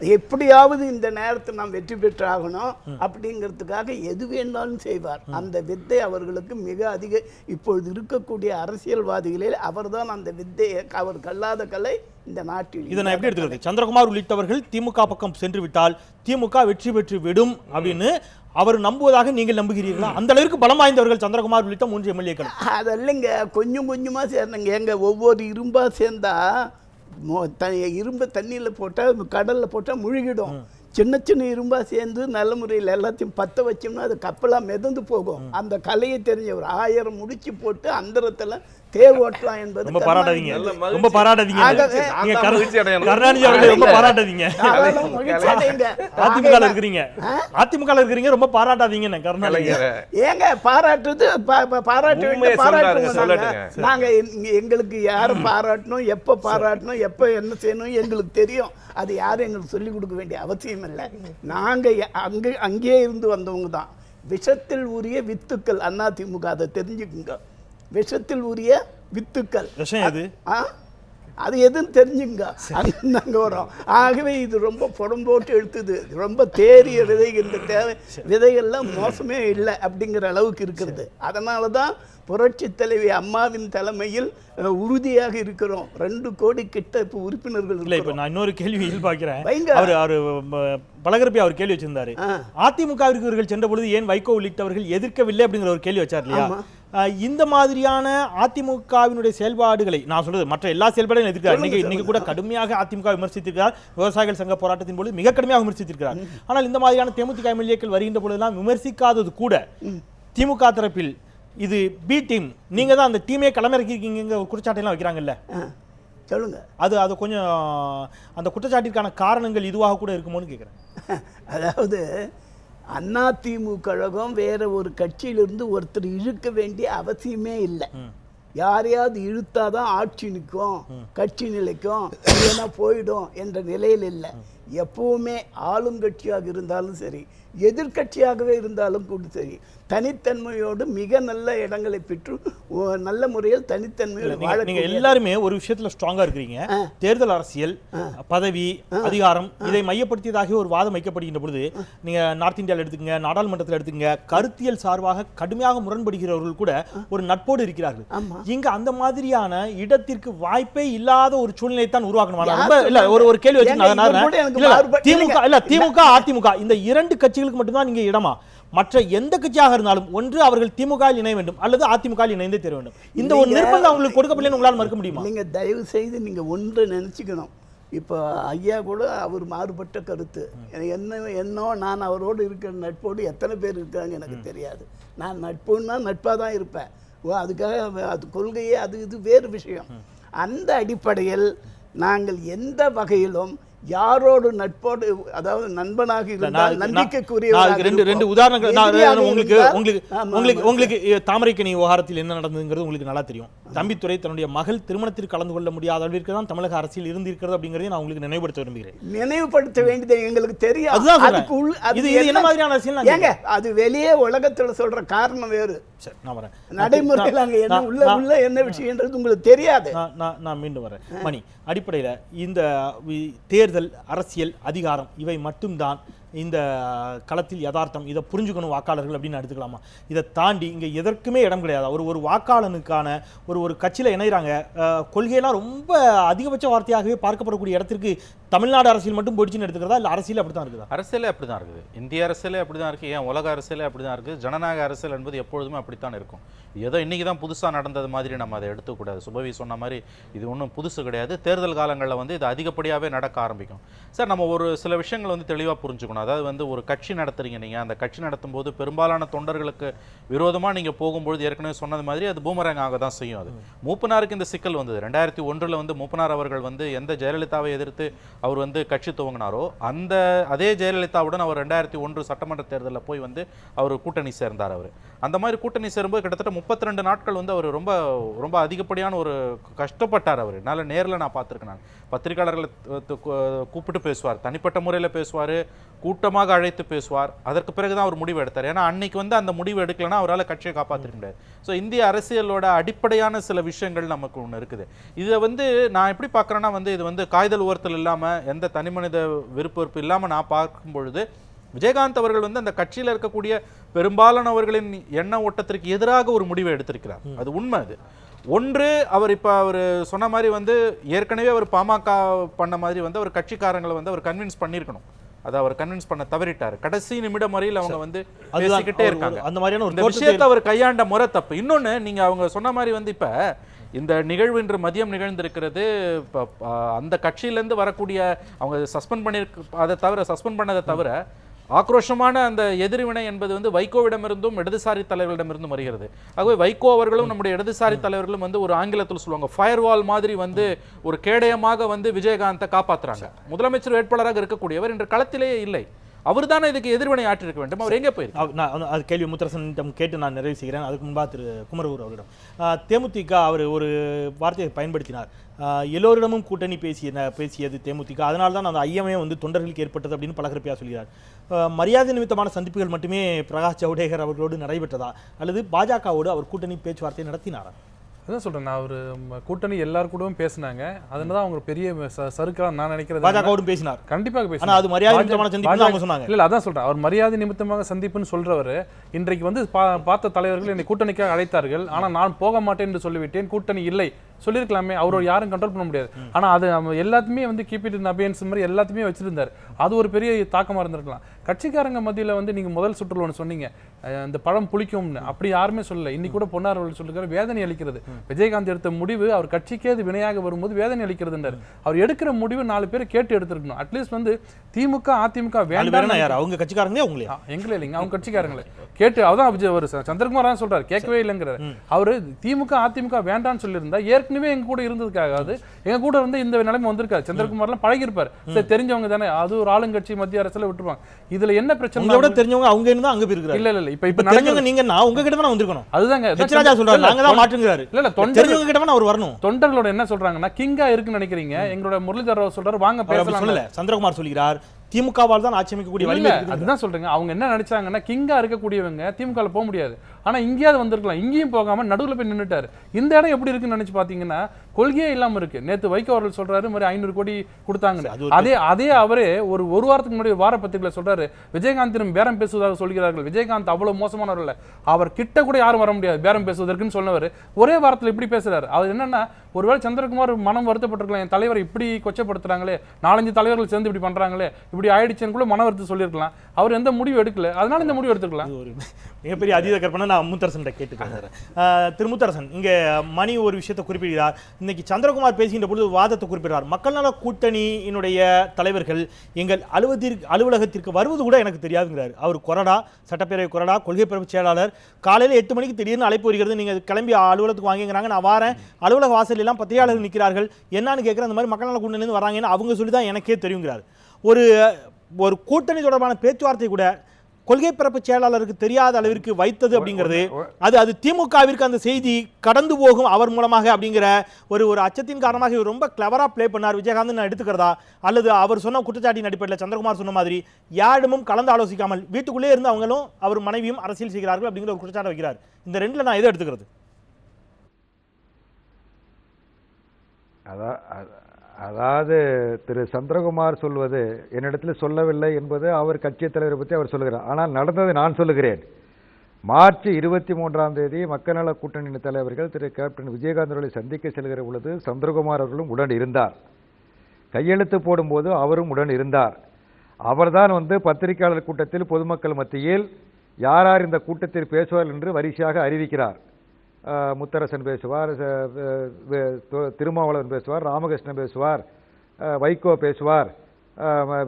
எப்படியாவது இந்த நேரத்தை நாம் வெற்றி பெற்றாகணும் அப்படிங்கிறதுக்காக எது வேணாலும் செய்வார். அந்த வித்தை அவர்களுக்கு மிக அதிக. இப்பொழுது இருக்கக்கூடிய அரசியல்வாதிகளில் அவர்தான் அந்த வித்தையை, அவர் கல்லாத கலை இந்த நாட்டில். இதை நான் எப்படி எடுத்துக்கிறது? சந்திரகுமார் உள்ளிட்டவர்கள் திமுக பக்கம் சென்று விட்டால் திமுக வெற்றி பெற்று விடும் அப்படின்னு அவர் நம்புவதாக நீங்கள் நம்புகிறீர்களா? அந்த அளவிற்கு பலம் வாய்ந்தவர்கள் சந்திரகுமார் உள்ளிட்ட 3 எம்எல்ஏக்கள். அதல்லைங்க, கொஞ்சம் கொஞ்சமாக சேர்ந்தங்க. எங்க ஒவ்வொரு இரும்பா சேர்ந்தா இரும்பு தண்ணியில் போட்டால் கடலில் போட்டால் முழுகிடும். சின்ன சின்ன இரும்பா சேர்ந்து நல்ல முறையில் எல்லாத்தையும் பற்ற வச்சோம்னா அது கப்பலாக மிதந்து போகும். அந்த கலையை தெரிஞ்ச ஒரு 1000 முடிச்சு போட்டு அந்தரத்தில் தேர் ஓட்டலாம் என்பது. ரொம்ப பாராட்டாதீங்க, ரொம்ப பாராட்டாதீங்க. கருணாநிதி அவர்களை ரொம்ப பாராட்டாதீங்க. அதிமுக இருக்கிறீங்க, அதிமுக இருக்கிறீங்க, ரொம்ப பாராட்டாதீங்க கருணாநிதி. ஏங்க பாராட்டுறது பாராட்ட வேண்டிய பாராட்டுங்க. நாங்க எங்களுக்கு யாரை பாராட்டணும், எப்ப பாராட்டணும், எப்ப என்ன செய்யணும் எங்களுக்கு தெரியும். அது யாரும் எங்களுக்கு சொல்லிக் கொடுக்க வேண்டிய அவசியம் இல்லை. நாங்க அங்கேயே இருந்து வந்தவங்க தான். விஷத்தில் உரிய வித்துக்கள் அதிமுக, அதை தெரிஞ்சுக்குங்க. விஷத்தில் உரிய வித்துக்கள் அது எதுன்னு தெரிஞ்சுங்க. அங்கே வரும். ஆகவே இது ரொம்ப புறம்போட்டு எடுத்துது. ரொம்ப தேறிய விதை. இந்த விதைகள்லாம் மோசமே இல்லை அப்படிங்கிற அளவுக்கு இருக்கிறது. அதனால தான் புரட்சி தலைவி அம்மாவின் தலைமையில் உறுதியாக இருக்கிறோம். 2 கோடி கிட்ட இப்போ உறுப்பினர்கள் இல்லை. இப்போ நான் இன்னொரு கேள்வி பார்க்கிறேன். அவர் பலகரப்பி அவர் கேள்வி வச்சிருந்தாரு. அதிமுகவிற்கு இவர்கள் சென்ற பொழுது ஏன் வைகோ உள்ளிட்டவர்கள் எதிர்க்கவில்லை அப்படிங்கிற ஒரு கேள்வி வச்சார் இல்லையா? இந்த மாதிரியான அதிமுகவினுடைய செயல்பாடுகளை நான் சொல்றது மற்ற எல்லா செயல்பாடுகளும் எதிர்க்கிறார். இன்னைக்கு கூட கடுமையாக அதிமுக விமர்சித்திருக்கிறார். விவசாயிகள் சங்க போராட்டத்தின் பொழுது மிக கடுமையாக விமர்சித்திருக்கிறார். ஆனால் இந்த மாதிரியான தேமுதிக எம்எல்ஏக்கள் வருகின்ற பொழுதெல்லாம் விமர்சிக்காதது கூட திமுக தரப்பில் இது பி டீம், நீங்க தான் அந்த டீமே களமிறக்கிருக்கீங்க குற்றச்சாட்டெல்லாம் வைக்கிறாங்கல்ல, சொல்லுங்க. அது கொஞ்சம் அந்த குற்றச்சாட்டிற்கான காரணங்கள் இதுவாக கூட இருக்குமோன்னு கேட்குறேன். அதாவது அதிமுக கழகம் வேற ஒரு கட்சியிலிருந்து ஒருத்தர் இழுக்க வேண்டிய அவசியமே இல்லை. யாரையாவது இழுத்தாதான் ஆட்சி நிற்கும், கட்சி நிலைக்கும், இல்லைன்னா போயிடும் என்ற நிலையில் இல்லை. எப்பவுமே ஆளுங்கட்சியாக இருந்தாலும் சரி, எதிர்கட்சியாகவே இருந்தாலும் கூட சரி, தனித்தன்மையோடு மிக நல்ல இடங்களை பெற்று நல்ல முறையில் தனித்தன்மையோடு வாழ. நீங்க எல்லாருமே ஒரு விஷயத்துல ஸ்ட்ராங்கா இருக்கிறீங்க. தேர்தல் அரசியல், பதவி, அதிகாரம் இதை மையப்படுத்தியதாக ஒரு வாதம் வைக்கப்படுகின்ற பொழுது நீங்க நார்த் இந்தியாவில் எடுத்துக்கங்க, நாடாளுமன்றத்தில் எடுத்துக்கங்க, கருத்தியல் சார்பாக கடுமையாக முரண்படுகிறவர்கள் கூட ஒரு நட்போடு இருக்கிறார்கள். இங்க அந்த மாதிரியான இடத்திற்கு வாய்ப்பே இல்லாத ஒரு சூழ்நிலை தான் உருவாக்கணும். ஒரு கேள்வி வச்சு திமுக அதிமுக இந்த 2 கட்சிகளுக்கு மட்டும்தான் நீங்க இடமா? மற்ற எந்த கட்சியாக இருந்தாலும் ஒன்று அவர்கள் திமுக இணைய வேண்டும் அல்லது அதிமுக இணைந்தே தர வேண்டும். இந்த ஒரு நிர்பந்தம் அவங்களுக்கு கொடுக்கப்படலன்னு உங்களால் மறுக்க முடியுமா? நீங்க தயவு செய்து நீங்க ஒன்று நினைச்சுக்கணும். இப்போ ஐயா கூட அவர் மாறுபட்ட கருத்து. என்னோ நான் அவரோடு இருக்கிற நட்போடு எத்தனை பேர் இருக்காங்க எனக்கு தெரியாது. நான் நட்புன்னா நட்பாக தான் இருப்பேன். அதுக்காக அது கொள்கையே அது இது வேறு விஷயம். அந்த அடிப்படையில் நாங்கள் எந்த வகையிலும் யாரோடு நட்போடு, அதாவது நண்பனாக இருந்தால் நம்பிக்கைக்குரிய 2 உதாரணங்கள் உங்களுக்கு தாமரைக்கணி விவகாரத்தில் என்ன நடந்ததுங்கிறது உங்களுக்கு நல்லா தெரியும். தம்பித்துரை தன்னுடைய மகள் திருமணத்திற்கு கலந்து கொள்ள முடியாத அளவிற்கு தான் தமிழக அரசியல் இருந்திருக்கிறது அப்படிங்கறதை நான் உங்களுக்கு நினைவுபடுத்த விரும்புகிறேன். நினைவுபடுத்த வேண்டியது எங்களுக்கு தெரியும். அது வெளியே உலகத்தில் சொல்ற காரணம் வேறு. நடைமுறையில் அங்க என்ன உள்ள என்ன விஷயம்ன்றது உங்களுக்கு தெரியாது. நான் மீண்டும் வரேன். மணி, அடிப்படையில் இந்த தேர்தல், அரசியல், அதிகாரம் இவை மட்டும்தான் இந்த களத்தில் யதார்த்தம். இதை புரிஞ்சுக்கணும் வாக்காளர்கள் அப்படின்னு எடுத்துக்கலாமா? இதை தாண்டி இங்கே எதற்குமே இடம் கிடையாது. ஒரு வாக்காளனுக்கான ஒரு கட்சியில் இணைகிறாங்க, கொள்கையெல்லாம் ரொம்ப அதிகபட்ச வார்த்தையாகவே பார்க்கப்படக்கூடிய இடத்திற்கு தமிழ்நாடு அரசியல் மட்டும் போயிடுச்சுன்னு எடுத்துக்கிறதா, இல்லை அரசியல் அப்படி தான் இருக்குதா? அரசியலே அப்படி தான் இருக்குது. இந்திய அரசியலே அப்படி தான் இருக்குது. ஏன் உலக அரசியலே அப்படி தான் இருக்குது. ஜனநாயக அரசியல் என்பது எப்பொழுதுமே அப்படித்தான் இருக்கும். ஏதோ இன்றைக்கி தான் புதுசாக நடந்தது மாதிரி நம்ம அதை எடுத்துக்கூடாது. சுபவி சொன்ன மாதிரி இது ஒன்றும் புதுசு கிடையாது. தேர்தல் காலங்களில் இது அதிகப்படியாகவே நடக்க ஆரம்பிக்கும். சார், நம்ம ஒரு சில விஷயங்கள் தெளிவாக புரிஞ்சுக்கணும். அதாவது ஒரு கட்சி நடத்துறீங்க, நீங்கள் அந்த கட்சி நடத்தும் போது பெரும்பாலான தொண்டர்களுக்கு விரோதமாக நீங்கள் போகும்பொழுது ஏற்கனவே சொன்னது மாதிரி அது பூமரங் ஆக தான் செய்யும். அது மூப்பனாருக்கு இந்த சிக்கல் வந்தது 2001 மூப்பனார் அவர்கள் எந்த ஜெயலலிதாவை எதிர்த்து அவர் கட்சி துவங்கினாரோ அதே ஜெயலலிதாவுடன் அவர் 2001 சட்டமன்ற தேர்தலில் போய் அவர் கூட்டணி சேர்ந்தார். அவர் அந்த மாதிரி கூட்டணி சேரும்போது கிட்டத்தட்ட 32 நாட்கள் அவர் ரொம்ப ரொம்ப அதிகப்படியான ஒரு கஷ்டப்பட்டார். அவர் என்னால் நேரில் நான் பார்த்துருக்கேன். நான் பத்திரிகையாளர்களை கூப்பிட்டு பேசுவார், தனிப்பட்ட முறையில் பேசுவார், கூட்டமாக அழைத்து பேசுவார். அதற்கு பிறகுதான் அவர் முடிவு எடுத்தார். ஏன்னா அன்னைக்கு வந்து அந்த முடிவு எடுக்கலன்னா அவரால் கட்சியை காப்பாற்றிக்க முடியாது. ஸோ இந்திய அரசியலோட அடிப்படையான சில விஷயங்கள் நமக்கு ஒன்று இருக்குது. இதை வந்து நான் எப்படி பார்க்குறேன்னா வந்து இது வந்து காய்தல் உயர்த்தல் இல்லாமல் எந்த தனிமனித விருப்ப இல்லாமல் நான் பார்க்கும் பொழுது விஜயகாந்த் அவர்கள் வந்து அந்த கட்சியில் இருக்கக்கூடிய பெரும்பாலானவர்களின் எண்ண ஓட்டத்திற்கு எதிராக ஒரு முடிவை எடுத்திருக்கிறார். அது உண்மை. அது ஒன்று, அவர் இப்போ அவர் சொன்ன மாதிரி வந்து ஏற்கனவே அவர் பாமக பண்ண மாதிரி வந்து அவர் கட்சிக்காரங்களை வந்து அவர் கன்வின்ஸ் பண்ணியிருக்கணும். அதை அவர் கன்வின்ஸ் பண்ண தவறிட்டார். கடைசி நிமிடம் வரையில் அவங்க வந்து பேசிக்கிட்டே இருக்காங்க. அந்த மாதிரியான ஒரு விஷயத்தை அவர் கையாண்ட முறை தப்பு. இன்னொன்று, நீங்க அவங்க சொன்ன மாதிரி வந்து இப்ப இந்த நிகழ்வு இன்று மதியம் நிகழ்ந்திருக்கிறது. அந்த கட்சியிலேருந்து வரக்கூடிய அவங்க சஸ்பெண்ட் பண்ணியிருக்க அதை தவிர சஸ்பெண்ட் பண்ணதை தவிர ஆக்ரோஷமான அந்த எதிர்வினை என்பது வந்து வைகோவிடமிருந்தும் இடதுசாரி தலைவர்களிடமிருந்தும் வருகிறது. ஆகவே வைகோ அவர்களும் நம்முடைய இடதுசாரி தலைவர்களும் வந்து ஒரு ஆங்கிலத்தில் சொல்லுவாங்க ஃபயர்வால் மாதிரி வந்து ஒரு கேடயமாக வந்து விஜயகாந்தை காப்பாற்றுறாங்க. முதலமைச்சர் வேட்பாளராக இருக்கக்கூடியவர் இன்று களத்திலேயே இல்லை. அவர் தானே இதுக்கு எதிர்வினை ஆற்றிருக்க வேண்டும். அவர் எங்கே போயிருக்கு? நான் அது கேள்வி முத்தரசனிடம் கேட்டு நான் நிறைவு செய்கிறேன். அதுக்கு முன்பாக திரு குமரகுரு அவரிடம் தேமுதிக அவர் ஒரு வார்த்தையை பயன்படுத்தினார். எல்லோரிடமும் கூட்டணி பேசியது தேமுதிக, அதனால தான் அந்த ஐயமே வந்து தொண்டர்களுக்கு ஏற்பட்டது அப்படின்னு பலகரப்பையாக சொல்கிறார். மரியாதை நிமித்தமான சந்திப்புகள் மட்டுமே பிரகாஷ் ஜவடேகர் அவர்களோடு நடைபெற்றதா அல்லது பாஜகவோடு அவர் கூட்டணி பேச்சுவார்த்தை நடத்தினாரா? அதான் சொல்றேன், நான் ஒரு கூட்டணி எல்லாரும் கூடவும் பேசினாங்க. அதனால அவங்க பெரிய சறுக்கா நான் நினைக்கிறது. பாஜகவோடும் பேசினார், கண்டிப்பாக பேசினார். ஆனா அது மரியாதை நிமித்தமான சந்திப்பு அவங்க சொன்னாங்க. இல்ல அதான் சொல்றேன், அவர் மரியாதை நிமித்தமாக சந்திப்புன்னு சொல்றவர் இன்றைக்கு வந்து பார்த்த தலைவர்கள் என்னை கூட்டணிக்காக அழைத்தார்கள், ஆனா நான் போக மாட்டேன் என்று சொல்லிவிட்டேன். கூட்டணி இல்லை சொல்லியிருக்கலாமே, அவரோட யாரும் கண்ட்ரோல் பண்ண முடியாது. ஆனா அது எல்லாத்தையுமே வந்து கீப் இட் இன் அபியன்ஸ் மாதிரி எல்லாத்தையுமே வச்சிருந்தார். அது ஒரு பெரிய தாக்கமா இருந்திருக்கலாம். கட்சிக்காரங்க மத்தியில் வந்து நீங்க முதல் சுற்றுல ஒன்று சொன்னீங்க, இந்த பழம் புளிக்கும்னு. அப்படி யாருமே சொல்லல. இன்னைக்கு கூட பொன்னார் அவர்கள் சொல்லிருக்காரு, வேதனை அளிக்கிறது. விஜயகாந்த் எடுத்த முடிவு அவர் கட்சிக்கே அது வினையாக வரும்போது வேதனை அளிக்கிறதுன்றார். அவர் எடுக்கிற முடிவு 4 பேர் கேட்டு எடுத்திருக்கணும். அட்லீஸ்ட் வந்து திமுக அதிமுக வேண்டாம், அவங்க கட்சிக்காரங்களே எங்களே இல்லைங்க, அவங்க கட்சிக்காரங்களே கேட்டு. அதான் ஒரு சந்திரகுமார் தான் சொல்றாரு, கேட்கவே இல்லைங்கிறார். அவரு திமுக அதிமுக வேண்டாம்னு சொல்லியிருந்தா ஏற்கனவே எங்க கூட இருந்ததுக்காகாது, எங்க கூட இருந்து இந்த நிலைமை வந்திருக்காரு. சந்திரகுமார்லாம் பழகிருப்பார், சரி தெரிஞ்சவங்க தானே, அது ஒரு ஆளுங்கட்சி மத்திய அரசுல விட்டுருவாங்க. இதுல என்ன பிரச்சனை? தெரிஞ்சவங்க அவங்க இருந்தா அங்க போயிருக்காரு. இல்ல இல்ல, இப்ப நடக்குது. நீங்க நான் உங்க கிட்ட தான் வந்திருக்கணும். அதுதாங்க ராஜா சொல்றாரு, நாங்க தான் மாற்றுங்கிறாரு. இல்ல தெரிஞ்சவங்க கிட்ட தான் அவர் வரணும். தொண்டர்களோட என்ன சொல்றாங்கன்னா கிங்கா இருக்குன்னு நினைக்கிறீங்க. எங்களோட முரளிதர் சொல்றாரு, வாங்க பேசலாம். சந்திரகுமார் சொல்கிறார், திமுகவால் தான் ஆட்சி அமைக்கக்கூடிய வலிமை. அதுதான் சொல்றேங்க, அவங்க என்ன நினைச்சாங்கன்னா கிங்கா இருக்கக்கூடியவங்க திமுக போக முடியாது, ஆனா இங்கேயாவது வந்திருக்கலாம். இங்கேயும் போகாம நடுவில் போய் நின்றுட்டாரு. இந்த இடம் எப்படி இருக்குன்னு நினைச்சு பாத்தீங்கன்னா கொள்கையே இல்லாம இருக்கு. நேத்து வைகோ அவர்கள் சொல்றாரு மாதிரி 500 கோடி கொடுத்தாங்க. அதே அவரே ஒரு வாரத்துக்கு முன்னாடி வாரப்பத்திரிகையில சொல்றாரு, விஜயகாந்திடம் பேரம் பேசுவதாக சொல்கிறார்கள். விஜயகாந்த் அவ்வளவு மோசமானவர் இல்ல, அவர் கிட்ட கூட யாரும் வர முடியாது பேரம் பேசுவதற்குன்னு சொன்னவர் ஒரே வாரத்தில் இப்படி பேசுறாரு. அவர் என்னன்னா, ஒருவேளை சந்திரகுமார் மனம் வருத்தப்பட்டிருக்கலாம், என் தலைவர் இப்படி கொச்சப்படுத்துறாங்களே, 4-5 தலைவர்கள் சேர்ந்து இப்படி பண்றாங்களே, இப்படி ஆயிடுச்சுன்னு கூட மன வருத்தம் சொல்லியிருக்கலாம். அவர் எந்த முடிவு எடுக்கல, அதனால இந்த முடிவு எடுத்துக்கலாம். ஒரு மிகப்பெரிய அதீத கற்பனை. நான் முத்தரசன் கேட்டுக்கிறேன். திரு முத்தரசன், இங்க மணி ஒரு விஷயத்தை குறிப்பிடுகிறார். இன்னைக்கு சந்திரகுமார் பேசுகின்ற பொழுது வாதத்தை குறிப்பிடுறார். மக்கள் நல கூட்டணியினுடைய தலைவர்கள் எங்கள் அலுவலகத்திற்கு வருவது கூட எனக்கு தெரியாதுங்கிறார். அவர் கொறடா, சட்டப்பேரவை கொறடா, கொள்கை பரப்பு செயலாளர். காலையில் 8 மணிக்கு திடீர்னு அழைப்பு வருகிறது, நீங்க கிளம்பி அலுவலகத்துக்கு வாங்கிக்கிறாங்க. நான் வாரேன், அலுவலக வாசல் எல்லாம் பத்திரிகையாளர்கள் நிற்கிறார்கள், என்னன்னு கேட்குறேன். அந்த மாதிரி மக்கள் நல கூட்டணியிலிருந்து வராங்கன்னு அவங்க சொல்லி தான் எனக்கே தெரியுங்கிறார். ஒரு கூட்டணி தொடர்பான பேச்சுவார்த்தை கூட கொள்கை பரப்பு செயலாளருக்கு தெரியாத அளவிற்கு வைத்தது அப்படிங்கிறது, அது திமுகவிற்கு அந்த செய்தி கடந்து போகும் அவர் மூலமாக அப்படிங்கிற ஒரு அச்சத்தின் காரணமாக இவர் ரொம்ப கிளவரா பிளே பண்ணார் விஜயகாந்த் நான் எடுத்துக்கிறதா, அல்லது அவர் சொன்ன குற்றச்சாட்டின் அடிப்படையில் சந்திரகுமார் சொன்ன மாதிரி யாரிடமும் கலந்து ஆலோசிக்காமல் வீட்டுக்குள்ளே இருந்து அவங்களும் அவர் மனைவியும் அரசியல் செய்கிறார்கள் அப்படிங்கிற ஒரு குற்றச்சாட்டை வைக்கிறார். இந்த ரெண்டுல நான் எதை எடுத்துக்கிறது? அதாவது திரு சந்திரகுமார் சொல்வது என்னிடத்தில் சொல்லவில்லை என்பது அவர் கட்சி தலைவரை பற்றி அவர் சொல்லுகிறார். ஆனால் நடந்ததை நான் சொல்லுகிறேன். மார்ச் 23ஆம் தேதி மக்கள் நல கூட்டணி தலைவர்கள் திரு கேப்டன் விஜயகாந்த் அவர்களை சந்திக்க செல்கிற பொழுது சந்திரகுமார் அவர்களும் உடன் இருந்தார். கையெழுத்து போடும்போது அவரும் உடன் இருந்தார். அவர்தான் பத்திரிகையாளர் கூட்டத்தில் பொதுமக்கள் மத்தியில் யார் யார் இந்த கூட்டத்தில் பேசுவார் என்று வரிசையாக அறிவிக்கிறார். முத்தரசன் பேசுவார், திருமாவளவன் பேசுவார், ராமகிருஷ்ணன் பேசுவார், வைகோ பேசுவார்,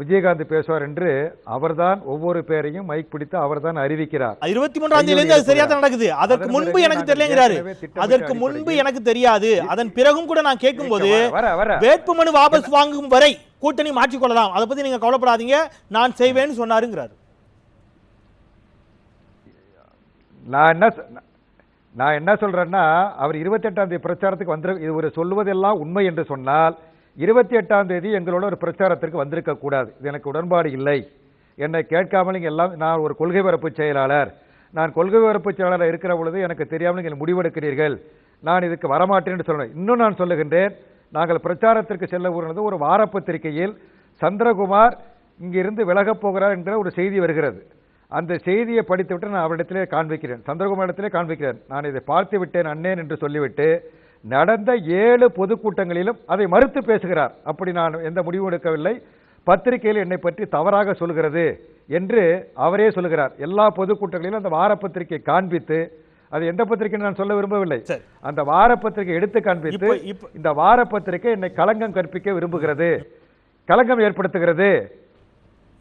விஜயகாந்த் பேசுவார் என்று அவர்தான் ஒவ்வொரு பேரையும் மைக் பிடித்து அவர்தான் அறிவிக்கிறார். 23ஆம் தேதி சரியா தான் நடக்குது. அதற்கு முன்பு எனக்கு தெரியலங்கிறாரு. அதற்கு முன்பு எனக்கு தெரியாது, அதன் பிறகும் கூட நான் கேட்கும்போது வேட்புமனு வாபஸ் வாங்கும் வரை கூட்டணி மாற்றிக்கொள்ளலாம், அதை பத்தி நீங்க கவலைப்படாதீங்க, நான் செய்வேன்னு சொன்னாருங்கிறார். நான் என்ன சொல்றேன்னா, அவர் 28ஆம் தேதி பிரச்சாரத்துக்கு இது சொல்லுவதெல்லாம் உண்மை என்று சொன்னால் 28ஆம் தேதி எங்களோட ஒரு பிரச்சாரத்திற்கு வந்திருக்க கூடாது. இது எனக்கு உடன்பாடு இல்லை. என்னை கேட்காமல் இங்கே எல்லாம் நான் ஒரு கொள்கை பரப்பு செயலாளர், நான் கொள்கை பரப்பு செயலாளர் இருக்கிற பொழுது எனக்கு தெரியாமல் நீங்கள் முடிவெடுக்கிறீர்கள், நான் இதுக்கு வரமாட்டேன் என்று சொல்றேன். இன்னும் நான் சொல்லுகின்றேன், நாங்கள் பிரச்சாரத்திற்கு செல்ல ஊர்னது ஒரு வாரப்பத்திரிகையில் சந்திரகுமார் இங்கிருந்து விலகப் போகிறார் என்கிற ஒரு செய்தி வருகிறது. அந்த செய்தியை படித்துவிட்டு நான் அவரிடத்திலே காண்பிக்கிறேன், சந்திரகுமாரிடத்திலே காண்பிக்கிறேன். நான் இதை பார்த்து விட்டேன் அண்ணேன் என்று சொல்லிவிட்டு நடந்த 7 பொதுக்கூட்டங்களிலும் அதை மறுத்து பேசுகிறார். அப்படி நான் எந்த முடிவும் எடுக்கவில்லை, பத்திரிகையில் என்னை பற்றி தவறாக சொல்கிறது என்று அவரே சொல்லுகிறார். எல்லா பொதுக்கூட்டங்களிலும் அந்த வாரப்பத்திரிகை காண்பித்து, அது எந்த பத்திரிகை நான் சொல்ல விரும்பவில்லை, அந்த வாரப்பத்திரிகை எடுத்து காண்பித்து இந்த வாரப்பத்திரிகை என்னை களங்கம் கற்பிக்க விரும்புகிறது, களங்கம் ஏற்படுத்துகிறது.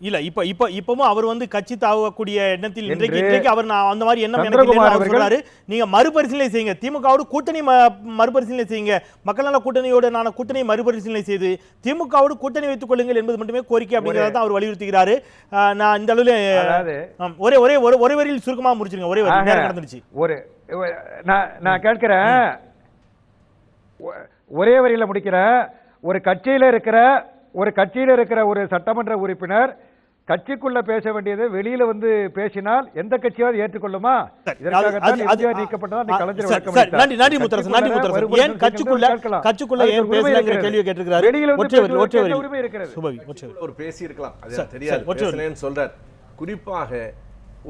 இல்ல இப்பவும் அவர் வந்து கட்சி தாவக்கூடிய எண்ணத்தில் இன்றைக்கு அவர் நான் அந்த மாதிரி எண்ணம் எனக்கு இல்லைன்னு அவர் சொல்றாரு. நீங்க மறுபரிசீலனை செய்யுங்க, திமுகவோட கூட்டணி மறுபரிசீலனை செய்யுங்க, மக்கள் நல கூட்டணியோட கூட்டணி மறுபரிசீலனை செய்து திமுகவோடு கூட்டணி வைத்துக் கொள்ளுங்கள் என்பது மட்டுமே கோரிக்கை அப்படிங்கிறத அவர் வலியுறுத்துகிறாரு. நான் இந்த அளவில் ஒரே வரியில் சுருக்கமா முடிச்சிருங்க, ஒரே வரி நேரம் கடந்துருச்சு. நான் கேட்கிறேன், ஒரே வரியில முடிக்கிறேன். ஒரு கட்சியில இருக்கிற ஒரு சட்டமன்ற உறுப்பினர் கட்சிக்குள்ள பேச வேண்டியது வெளியில வந்து பேசினால் எந்த கட்சியாவது ஏற்றுக்கொள்ளுமா? குறிப்பாக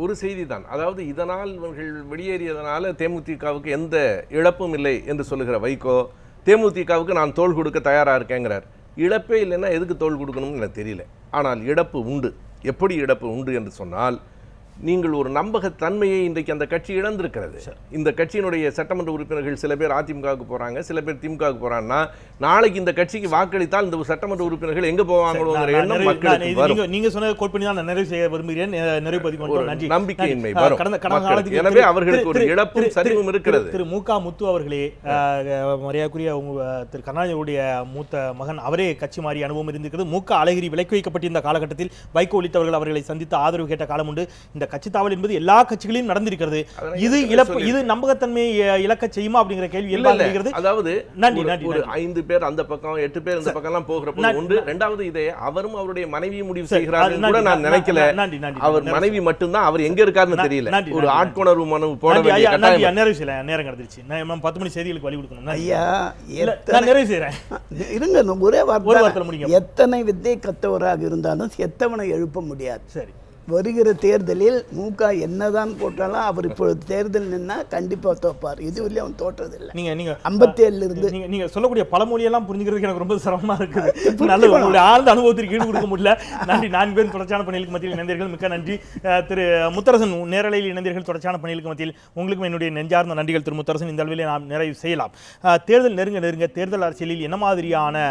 ஒரு செய்தி தான், அதாவது இதனால் இவர்கள் வெளியேறியதனால தேமுதிகவுக்கு எந்த இழப்பும் இல்லை என்று சொல்லுகிற வைகோ தேமுதிகவுக்கு நான் தோள் கொடுக்க தயாரா இருக்கேங்கிறார். இழப்பே இல்லைன்னா எதுக்கு தோள் கொடுக்கணும்னு எனக்கு தெரியல. ஆனால் இழப்பு உண்டு. எப்படி இழப்பு உண்டு என்று சொன்னால், நீங்கள் ஒரு நம்பகத்தன்மையை இன்றைக்கு அந்த கட்சி இழந்திருக்கிறது. இந்த கட்சியினுடைய சட்டமன்ற உறுப்பினர்கள் சில பேர் அதிமுகவுக்கு போறாங்க, சில பேர் திமுகவுக்கு போறாங்கன்னா, நாளைக்கு இந்த கட்சிக்கு வாக்களித்தால் இந்த சட்டமன்ற உறுப்பினர்கள் எங்க போவாங்களோங்கிற எண்ணம் மக்களுக்கு வரும். நீங்க சொன்னதை கோட் பண்ணி தான் நான் நிறைவு செய்ய விரும்புகிறேன். நம்பிக்கையின்மை வரும். எனவே அவர்களுக்கு ஒரு இழப்பும் சரிவும் இருக்கிறது. திரு மு.க. முத்து அவர்களே, மரியாதைக்குரிய திரு கருணாநிதியுடைய மூத்த மகன், அவரே கட்சி மாறி அனுபவம் இருந்திருக்கிறது. மு.க. அழகிரி விலக்கி வைக்கப்பட்டிருந்த காலகட்டத்தில் வைகோ உள்ளிட்டவர்கள் அவர்களை சந்தித்து ஆதரவு கேட்ட காலம் உண்டு. இந்த கட்சி தாவல் என்பது எல்லா கட்சிகளிலும் நடந்திருக்கிறது. இது இழப்பு, இது நம்பகத்தன்மையை இழக்க செய்யுமா அப்படிங்கிற கேள்வி எழுகிறது. அதாவது ஒரு 5 பேர் அந்த பக்கம் 8 பேர் இந்த பக்கம் எல்லாம் போகிறப்ப ஒன்று. இரண்டாவது, இதை அவரும் அவருடைய மனைவியும் முடிவு செய்கிறார் கூட நான் நினைக்கல. அவர் மனைவி மட்டும்தான், அவர் எங்க இருக்காருன்னு தெரியல. ஒரு ஆட்கொணர்வு மனு போட வேண்டிய கட்டாயம். நிறைவு செய்யல, நேரம் கடந்துருச்சு. நான் 10 மணி செய்திகளுக்கு வழி கொடுக்கணும். ஐயா, நான் நிறைவு செய்றேன். இருங்க, ஒரே வார்த்தை முடியும். எத்தனை வித்தை கத்தவராக இருந்தாலும் எத்தவனை எழுப்ப முடியாது. சரி, வருகிற தேர்தலில் மு.க. என்னதான் போட்டாலும் அவர் இப்பொழுது தேர்தல் நின்னா கண்டிப்பா தோப்பார். இதுவரையும் அவன் தோற்றதில்லை. நீங்க 57 இருந்து நீங்க சொல்லக்கூடிய பழமொழியெல்லாம் புரிஞ்சுக்கிறதுக்கு எனக்கு ரொம்ப சிரமமா இருக்குது. நல்ல உங்களுடைய ஆழ்ந்த அனுபவத்திற்கு ஈடு கொடுக்க முடியல. நன்றி. 4 பேர் தொடர்ச்சியான பணிகளுக்கு மத்தியில் இணைந்தீர்கள், மிக்க நன்றி. திரு முத்தரசன், நேரலையில் இணைந்தீர்கள் தொடர்ச்சியான பணிகளுக்கு மத்தியில் உங்களுக்கும் என்னுடைய நெஞ்சார்ந்த நன்றிகள். திரு முத்தரசன், இந்த அளவிலே நாம் நிறைவு செய்யலாம். தேர்தல் நெருங்க தேர்தல் அரசியலில் என்ன மாதிரியான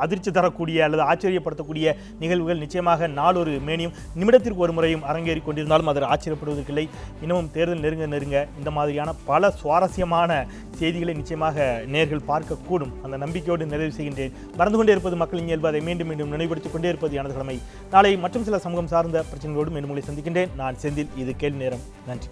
அதிர்ச்சி தரக்கூடிய அல்லது ஆச்சரியப்படுத்தக்கூடிய நிகழ்வுகள் நிச்சயமாக நாளொரு மேனியும் நிமிடத்திற்கு ஒரு முறையும் அரங்கேறி கொண்டிருந்தாலும் அதில் ஆச்சரியப்படுவதற்கில்லை. இன்னமும் தேர்தல் நெருங்க இந்த மாதிரியான பல சுவாரஸ்யமான செய்திகளை நிச்சயமாக நேர்கள் பார்க்கக்கூடும். அந்த நம்பிக்கையோடு நிறைவு செய்கின்றேன். மறந்து கொண்டே இருப்பது மக்களின் இயல்பு, அதை மீண்டும் மீண்டும் நினைவுபடுத்திக் கொண்டே இருப்பது எனது கடமை. நாளை மற்றும் சில சமூகம் சார்ந்த பிரச்சனைகளோடு மீண்டும் உங்களை சந்திக்கின்றேன். நான் செந்தில். இது கேள்வி நேரம். நன்றி.